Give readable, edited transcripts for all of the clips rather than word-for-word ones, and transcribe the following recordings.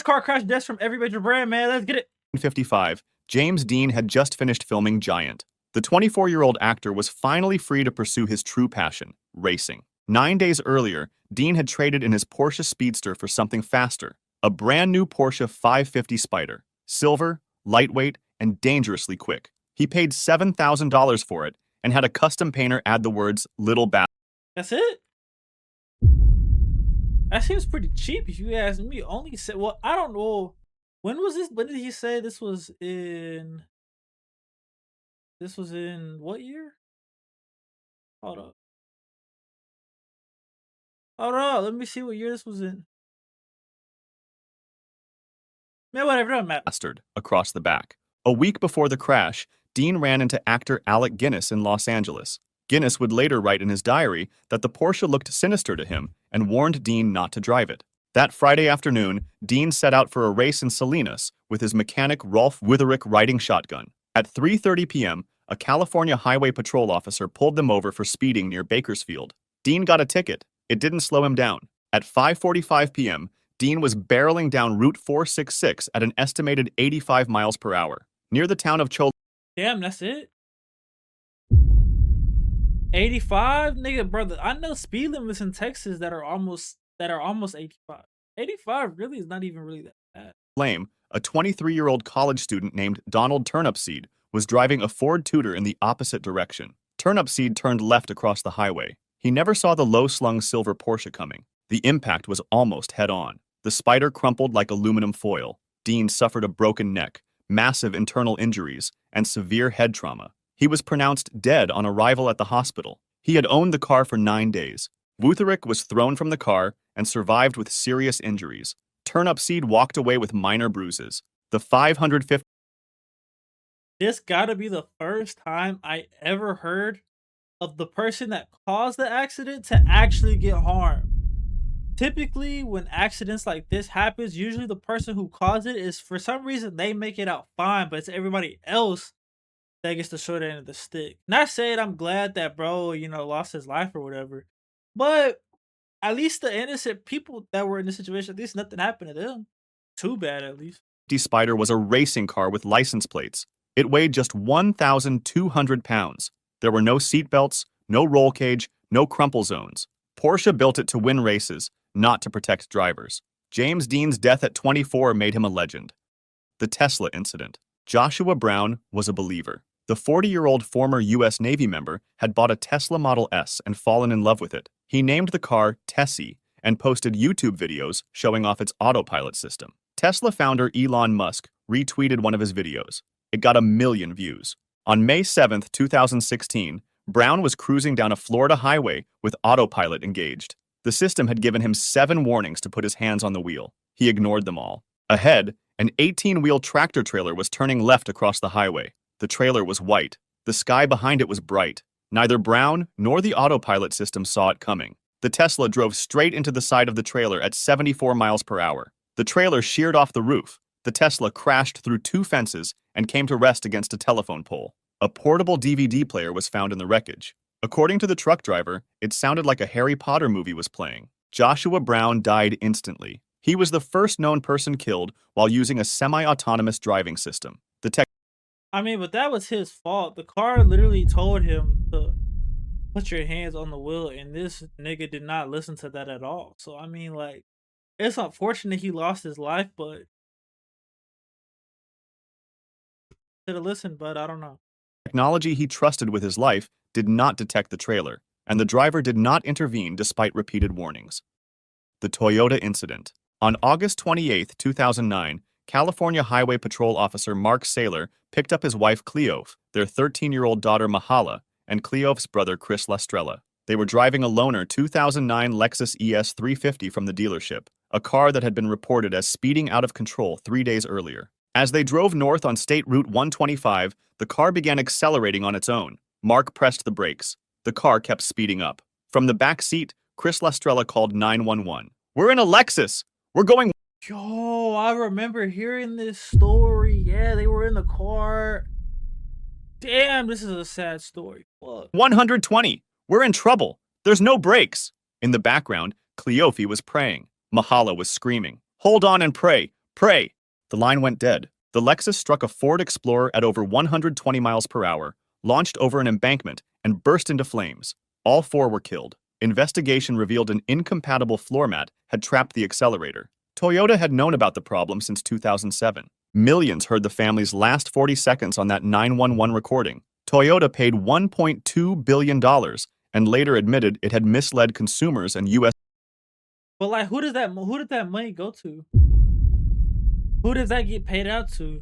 car crash deaths from every major brand, man. Let's get it. 1955, James Dean had just finished filming Giant. The 24-year-old actor was finally free to pursue his true passion, racing. 9 days earlier, Dean had traded in his Porsche Speedster for something faster, a brand new Porsche 550 Spyder, silver, lightweight, and dangerously quick. He paid $7,000 for it and had a custom painter add the words "Little Bastard." That's it? That seems pretty cheap if you ask me. Only said, well, I don't know. When was this? When did he say this was in? This was in what year? Hold up. Hold on. Let me see what year this was in. Man, whatever, doesn't matter. Across the back. A week before the crash, Dean ran into actor Alec Guinness in Los Angeles. Guinness would later write in his diary that the Porsche looked sinister to him and warned Dean not to drive it. That Friday afternoon, Dean set out for a race in Salinas with his mechanic Rolf Witherick riding shotgun. At 3:30 p.m., a California Highway Patrol officer pulled them over for speeding near Bakersfield. Dean got a ticket. It didn't slow him down. At 5:45 p.m., Dean was barreling down Route 466 at an estimated 85 miles per hour, near the town of Cholo. Damn, that's it? 85? Nigga, brother, I know speed limits in Texas that are almost 85. 85 really is not even really that bad. Lame, a 23-year-old college student named Donald Turnipseed was driving a Ford Tudor in the opposite direction. Turnipseed turned left across the highway. He never saw the low-slung silver Porsche coming. The impact was almost head-on. The Spyder crumpled like aluminum foil. Dean suffered a broken neck, massive internal injuries, and severe head trauma. He was pronounced dead on arrival at the hospital. He had owned the car for 9 days. Witherick was thrown from the car and survived with serious injuries. Turnipseed walked away with minor bruises. The 550. This gotta be the first time I ever heard of the person that caused the accident to actually get harmed. Typically, when accidents like this happens, usually the person who caused it is, for some reason, they make it out fine, but it's everybody else that gets the short end of the stick. Not saying I'm glad that bro, lost his life or whatever, but at least the innocent people that were in the situation, at least nothing happened to them. Too bad, at least. Spyder was a racing car with license plates. It weighed just 1,200 pounds. There were no seatbelts, no roll cage, no crumple zones. Porsche built it to win races, not to protect drivers. James Dean's death at 24 made him a legend. The Tesla incident. Joshua Brown was a believer. The 40-year-old former U.S. Navy member had bought a Tesla Model S and fallen in love with it. He named the car Tessie and posted YouTube videos showing off its autopilot system. Tesla founder Elon Musk retweeted one of his videos. It got 1 million views. On May 7, 2016, Brown was cruising down a Florida highway with autopilot engaged. The system had given him 7 warnings to put his hands on the wheel. He ignored them all. Ahead, an 18-wheel tractor trailer was turning left across the highway. The trailer was white. The sky behind it was bright. Neither Brown nor the autopilot system saw it coming. The Tesla drove straight into the side of the trailer at 74 miles per hour. The trailer sheared off the roof. The Tesla crashed through 2 fences and came to rest against a telephone pole. A portable DVD player was found in the wreckage. According to the truck driver, it sounded like a Harry Potter movie was playing. Joshua Brown died instantly. He was the first known person killed while using a semi-autonomous driving system. But that was his fault. The car literally told him to put your hands on the wheel, and this nigga did not listen to that at all. So, it's unfortunate he lost his life, but should have listened, but I don't know. Technology he trusted with his life did not detect the trailer, and the driver did not intervene despite repeated warnings. The Toyota incident. On August 28, 2009, California Highway Patrol officer Mark Saylor picked up his wife Cleof, their 13-year-old daughter Mahala, and Cleof's brother Chris Lestrella. They were driving a loaner 2009 Lexus ES 350 from the dealership, a car that had been reported as speeding out of control 3 days earlier. As they drove north on State Route 125, the car began accelerating on its own. Mark pressed the brakes. The car kept speeding up. From the back seat, Chris Lestrella called 911. "We're in a Lexus! We're going..." Yo, I remember hearing this story. Yeah, they were in the car. Damn, this is a sad story. Fuck. 120! We're in trouble! There's no brakes! In the background, Cleofe was praying. Mahala was screaming. "Hold on and pray! Pray! The line went dead. The Lexus struck a Ford Explorer at over 120 miles per hour, launched over an embankment, and burst into flames. All four were killed. Investigation revealed an incompatible floor mat had trapped the accelerator. Toyota had known about the problem since 2007. Millions heard the family's last 40 seconds on that 911 recording. Toyota paid $1.2 billion and later admitted it had misled consumers and U.S. But like, who did that money go to? Who does that get paid out to?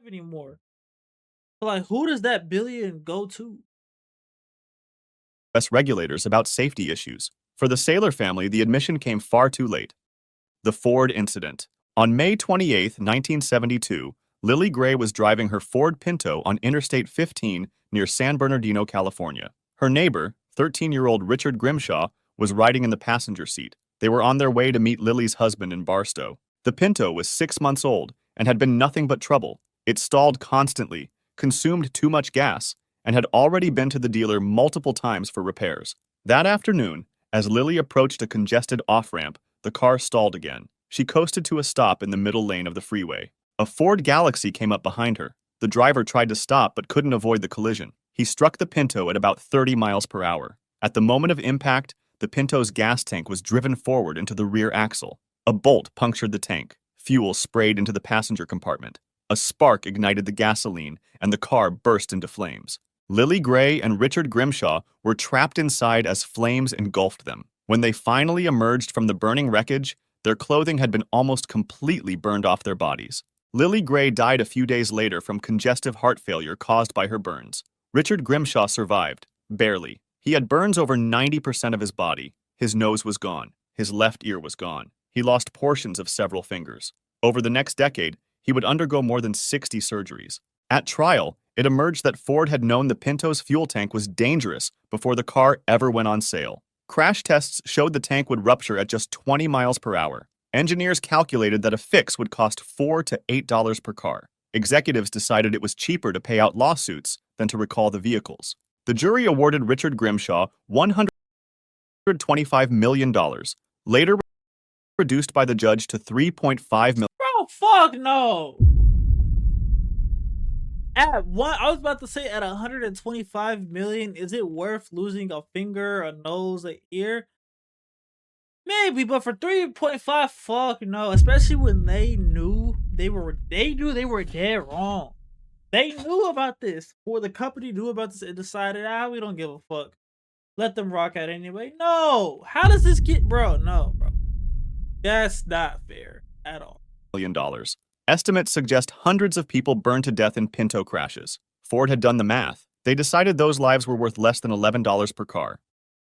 Anymore. But like, who does that billion go to? regulators about safety issues. For the Saylor family, the admission came far too late. The Ford incident. On May 28, 1972, Lily Gray was driving her Ford Pinto on Interstate 15 near San Bernardino, California. Her neighbor, 13-year-old Richard Grimshaw, was riding in the passenger seat. They were on their way to meet Lily's husband in Barstow. The Pinto was 6 months old and had been nothing but trouble. It stalled constantly, consumed too much gas, and had already been to the dealer multiple times for repairs. That afternoon, as Lily approached a congested off-ramp, the car stalled again. She coasted to a stop in the middle lane of the freeway. A Ford Galaxy came up behind her. The driver tried to stop but couldn't avoid the collision. He struck the Pinto at about 30 miles per hour. At the moment of impact, the Pinto's gas tank was driven forward into the rear axle. A bolt punctured the tank. Fuel sprayed into the passenger compartment. A spark ignited the gasoline, and the car burst into flames. Lily Gray and Richard Grimshaw were trapped inside as flames engulfed them. When they finally emerged from the burning wreckage, their clothing had been almost completely burned off their bodies. Lily Gray died a few days later from congestive heart failure caused by her burns. Richard Grimshaw survived, barely. He had burns over 90% of his body. His nose was gone. His left ear was gone. He lost portions of several fingers. Over the next decade, he would undergo more than 60 surgeries. At trial, it emerged that Ford had known the Pinto's fuel tank was dangerous before the car ever went on sale. Crash tests showed the tank would rupture at just 20 miles per hour. Engineers calculated that a fix would cost $4 to $8 per car. Executives decided it was cheaper to pay out lawsuits than to recall the vehicles. The jury awarded Richard Grimshaw $125 million, later reduced by the judge to $3.5 million. Bro, fuck no. At one, I was about to say at 125 million, is it worth losing a finger, a nose, an ear? Maybe, but for 3.5, fuck no. Especially when they knew they were dead wrong. They knew about this, or the company knew about this and decided, we don't give a fuck. Let them rock out anyway. No, how does this get, bro? No, bro, that's not fair at all. Estimates suggest hundreds of people burned to death in Pinto crashes. Ford had done the math. They decided those lives were worth less than $11 per car.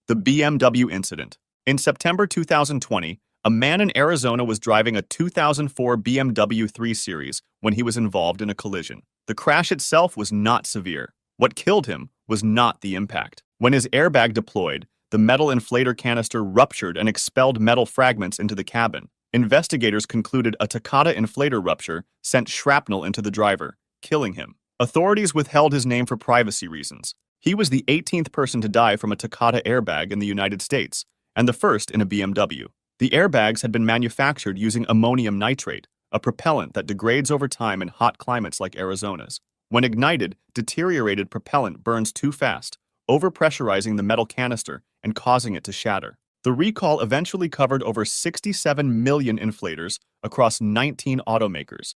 The BMW incident. In September 2020, a man in Arizona was driving a 2004 BMW 3 Series when he was involved in a collision. The crash itself was not severe. What killed him was not the impact. When his airbag deployed, the metal inflator canister ruptured and expelled metal fragments into the cabin. Investigators concluded a Takata inflator rupture sent shrapnel into the driver, killing him. Authorities withheld his name for privacy reasons. He was the 18th person to die from a Takata airbag in the United States, and the first in a BMW. The airbags had been manufactured using ammonium nitrate, a propellant that degrades over time in hot climates like Arizona's. When ignited, deteriorated propellant burns too fast, overpressurizing the metal canister and causing it to shatter. The recall eventually covered over 67 million inflators across 19 automakers,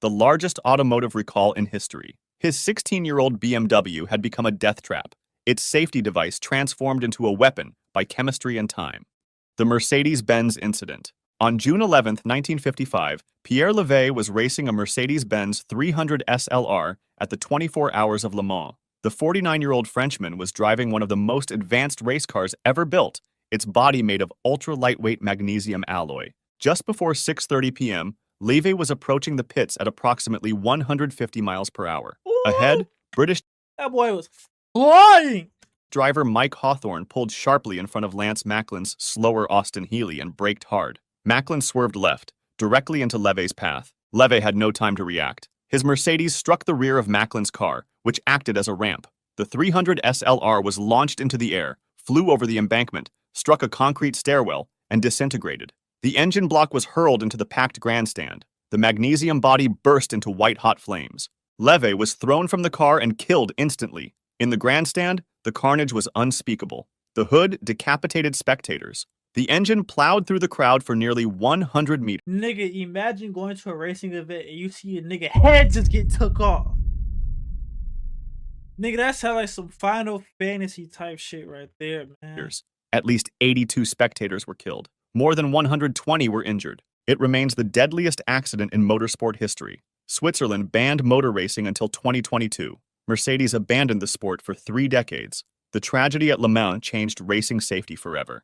the largest automotive recall in history. His 16-year-old BMW had become a death trap, its safety device transformed into a weapon by chemistry and time. The Mercedes-Benz incident. On June 11, 1955, Pierre Levey was racing a Mercedes-Benz 300 SLR at the 24 Hours of Le Mans. The 49-year-old Frenchman was driving one of the most advanced race cars ever built, its body made of ultra-lightweight magnesium alloy. Just before 6:30 p.m., Levey was approaching the pits at approximately 150 miles per hour. Ahead, British That boy was flying. driver Mike Hawthorne pulled sharply in front of Lance Macklin's slower Austin Healey and braked hard. Macklin swerved left, directly into Levey's path. Levey had no time to react. His Mercedes struck the rear of Macklin's car, which acted as a ramp. The 300 SLR was launched into the air, flew over the embankment, struck a concrete stairwell, and disintegrated. The engine block was hurled into the packed grandstand. The magnesium body burst into white-hot flames. Levey was thrown from the car and killed instantly. In the grandstand, the carnage was unspeakable. The hood decapitated spectators. The engine plowed through the crowd for nearly 100 meters. Nigga, imagine going to a racing event and you see a nigga head just get took off. Nigga, that sounds like some Final Fantasy type shit right there, man. At least 82 spectators were killed. More than 120 were injured. It remains the deadliest accident in motorsport history. Switzerland banned motor racing until 2022. Mercedes abandoned the sport for 3 decades. The tragedy at Le Mans changed racing safety forever.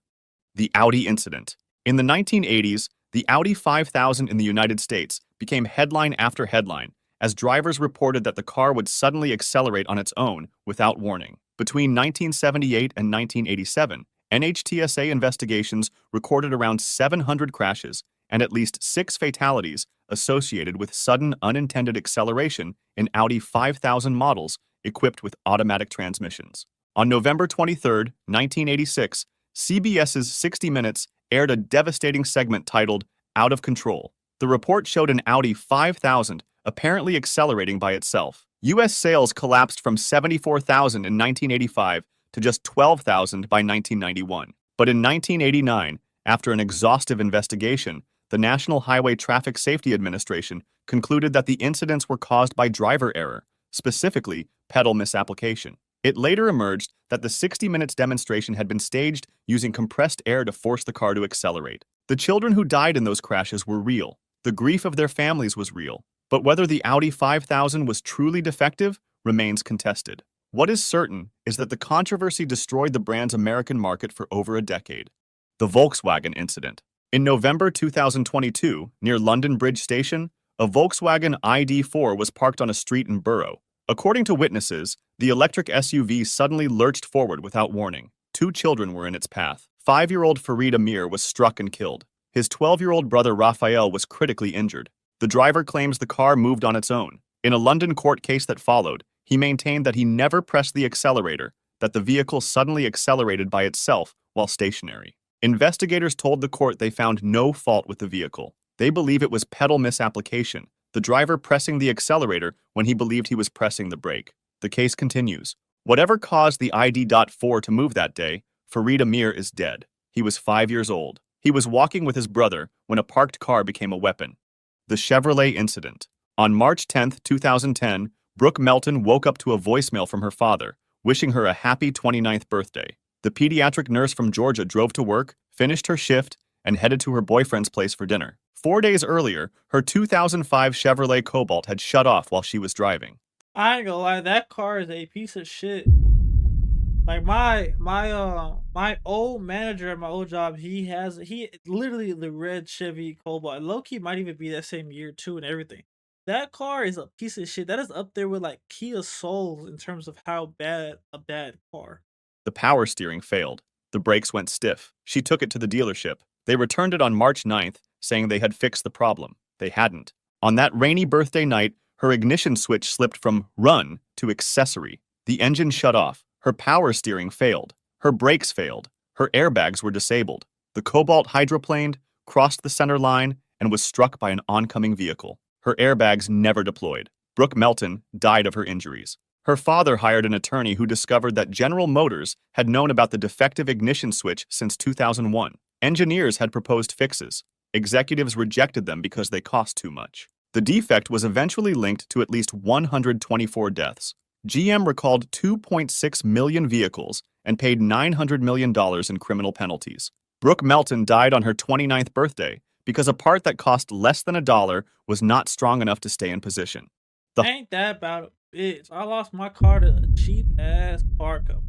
The Audi incident. In the 1980s, the Audi 5000 in the United States became headline after headline as drivers reported that the car would suddenly accelerate on its own without warning. Between 1978 and 1987, NHTSA investigations recorded around 700 crashes and at least 6 fatalities associated with sudden unintended acceleration in Audi 5000 models equipped with automatic transmissions. On November 23, 1986, CBS's 60 Minutes aired a devastating segment titled Out of Control. The report showed an Audi 5000 apparently accelerating by itself. U.S. sales collapsed from 74,000 in 1985 to just 12,000 by 1991. But in 1989, after an exhaustive investigation, the National Highway Traffic Safety Administration concluded that the incidents were caused by driver error, specifically pedal misapplication. It later emerged that the 60 Minutes demonstration had been staged using compressed air to force the car to accelerate. The children who died in those crashes were real. The grief of their families was real. But whether the Audi 5000 was truly defective remains contested. What is certain is that the controversy destroyed the brand's American market for over a decade. The Volkswagen incident. In November 2022, near London Bridge Station, a Volkswagen ID4 was parked on a street in Borough. According to witnesses, the electric SUV suddenly lurched forward without warning. 2 children were in its path. 5-year-old Farid Amir was struck and killed. His 12-year-old brother Raphael was critically injured. The driver claims the car moved on its own. In a London court case that followed, he maintained that he never pressed the accelerator, that the vehicle suddenly accelerated by itself while stationary. Investigators told the court they found no fault with the vehicle. They believe it was pedal misapplication, the driver pressing the accelerator when he believed he was pressing the brake. The case continues. Whatever caused the ID.4 to move that day, Farid Amir is dead. He was 5 years old. He was walking with his brother when a parked car became a weapon. The Chevrolet incident. On March 10, 2010, Brooke Melton woke up to a voicemail from her father, wishing her a happy 29th birthday. The pediatric nurse from Georgia drove to work, finished her shift, and headed to her boyfriend's place for dinner. 4 days earlier, her 2005 Chevrolet Cobalt had shut off while she was driving. I ain't gonna lie, that car is a piece of shit. Like my old manager at my old job, he literally the red Chevy Cobalt. Low-key might even be that same year too and everything. That car is a piece of shit. That is up there with like Kia Souls in terms of how bad a bad car. The power steering failed. The brakes went stiff. She took it to the dealership. They returned it on March 9th, saying they had fixed the problem. They hadn't. On that rainy birthday night, her ignition switch slipped from run to accessory. The engine shut off. Her power steering failed. Her brakes failed. Her airbags were disabled. The Cobalt hydroplaned, crossed the center line, and was struck by an oncoming vehicle. Her airbags never deployed. Brooke Melton died of her injuries. Her father hired an attorney who discovered that General Motors had known about the defective ignition switch since 2001. Engineers had proposed fixes. Executives rejected them because they cost too much. The defect was eventually linked to at least 124 deaths. GM recalled 2.6 million vehicles and paid $900 million in criminal penalties. Brooke Melton died on her 29th birthday because a part that cost less than a dollar was not strong enough to stay in position. The Ain't that about a bitch? I lost my car to a cheap ass car company.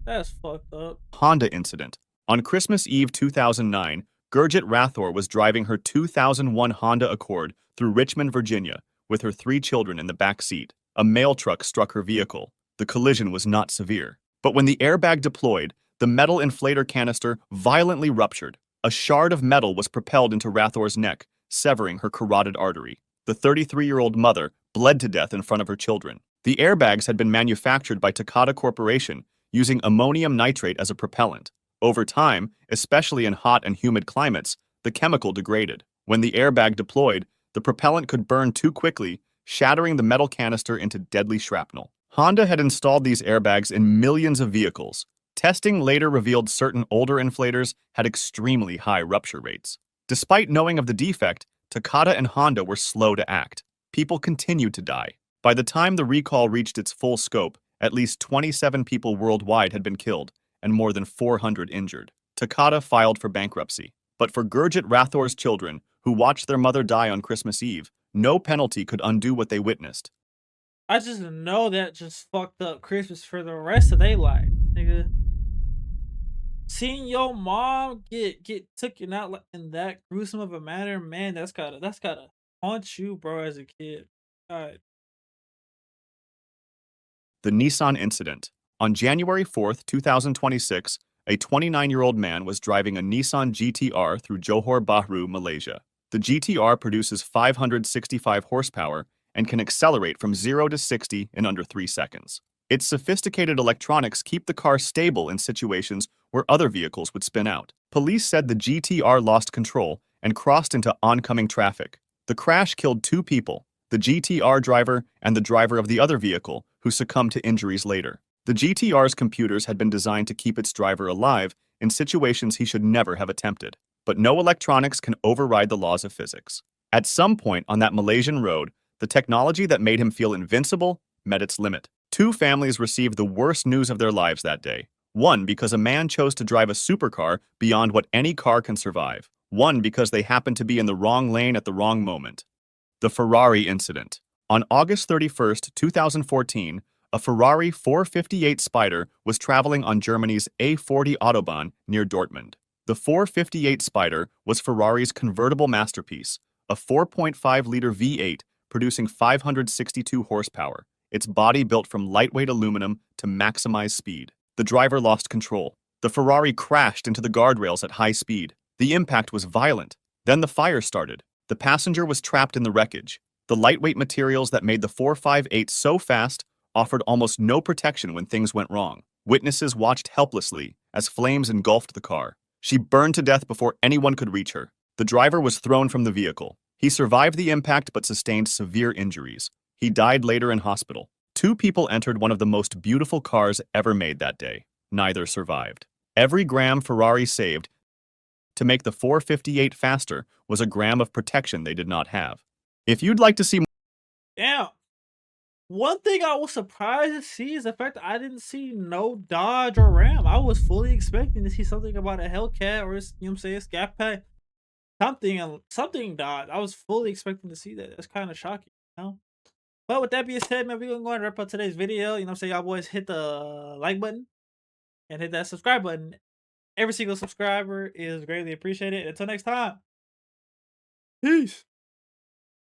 That's fucked up. Honda incident. On Christmas Eve 2009, Gurjit Rathore was driving her 2001 Honda Accord through Richmond, Virginia, with her 3 children in the back seat. A mail truck struck her vehicle. The collision was not severe. But when the airbag deployed, the metal inflator canister violently ruptured. A shard of metal was propelled into Rathore's neck, severing her carotid artery. The 33-year-old mother bled to death in front of her children. The airbags had been manufactured by Takata Corporation using ammonium nitrate as a propellant. Over time, especially in hot and humid climates, the chemical degraded. When the airbag deployed, the propellant could burn too quickly, shattering the metal canister into deadly shrapnel. Honda had installed these airbags in millions of vehicles. Testing later revealed certain older inflators had extremely high rupture rates. Despite knowing of the defect, Takata and Honda were slow to act. People continued to die. By the time the recall reached its full scope, at least 27 people worldwide had been killed, and more than 400 injured. Takata filed for bankruptcy. But for Gurjit Rathore's children, who watched their mother die on Christmas Eve, no penalty could undo what they witnessed. I just know that just fucked up Christmas for the rest of their life, nigga. Seeing your mom get taken out in that gruesome of a manner, man, that's gotta haunt you, bro, as a kid. God. The Nissan incident. On January 4th, 2026, a 29-year-old man was driving a Nissan GTR through Johor Bahru, Malaysia. The GTR produces 565 horsepower and can accelerate from 0 to 60 in under 3 seconds. Its sophisticated electronics keep the car stable in situations where other vehicles would spin out. Police said the GTR lost control and crossed into oncoming traffic. The crash killed 2 people, the GTR driver and the driver of the other vehicle, who succumbed to injuries later. The GTR's computers had been designed to keep its driver alive in situations he should never have attempted. But no electronics can override the laws of physics. At some point on that Malaysian road, the technology that made him feel invincible met its limit. 2 families received the worst news of their lives that day. One because a man chose to drive a supercar beyond what any car can survive. One because they happened to be in the wrong lane at the wrong moment. The Ferrari incident. On August 31st, 2014, a Ferrari 458 Spider was traveling on Germany's A40 Autobahn near Dortmund. The 458 Spider was Ferrari's convertible masterpiece, a 4.5-liter V8 producing 562 horsepower, its body built from lightweight aluminum to maximize speed. The driver lost control. The Ferrari crashed into the guardrails at high speed. The impact was violent. Then the fire started. The passenger was trapped in the wreckage. The lightweight materials that made the 458 so fast offered almost no protection when things went wrong. Witnesses watched helplessly as flames engulfed the car. She burned to death before anyone could reach her. The driver was thrown from the vehicle. He survived the impact but sustained severe injuries. He died later in hospital. 2 people entered one of the most beautiful cars ever made that day. Neither survived. Every gram Ferrari saved to make the 458 faster was a gram of protection they did not have. If you'd like to see Damn. One thing I was surprised to see is the fact that I didn't see no Dodge or Ram. I was fully expecting to see something about a Hellcat or, you know what I'm saying, Scat Pack. Something Dodge. I was fully expecting to see that. That's kind of shocking, you know? But with that being said, man, we're going to go and wrap up today's video. You know what I'm saying? Y'all boys hit the like button and hit that subscribe button. Every single subscriber is greatly appreciated. Until next time, peace.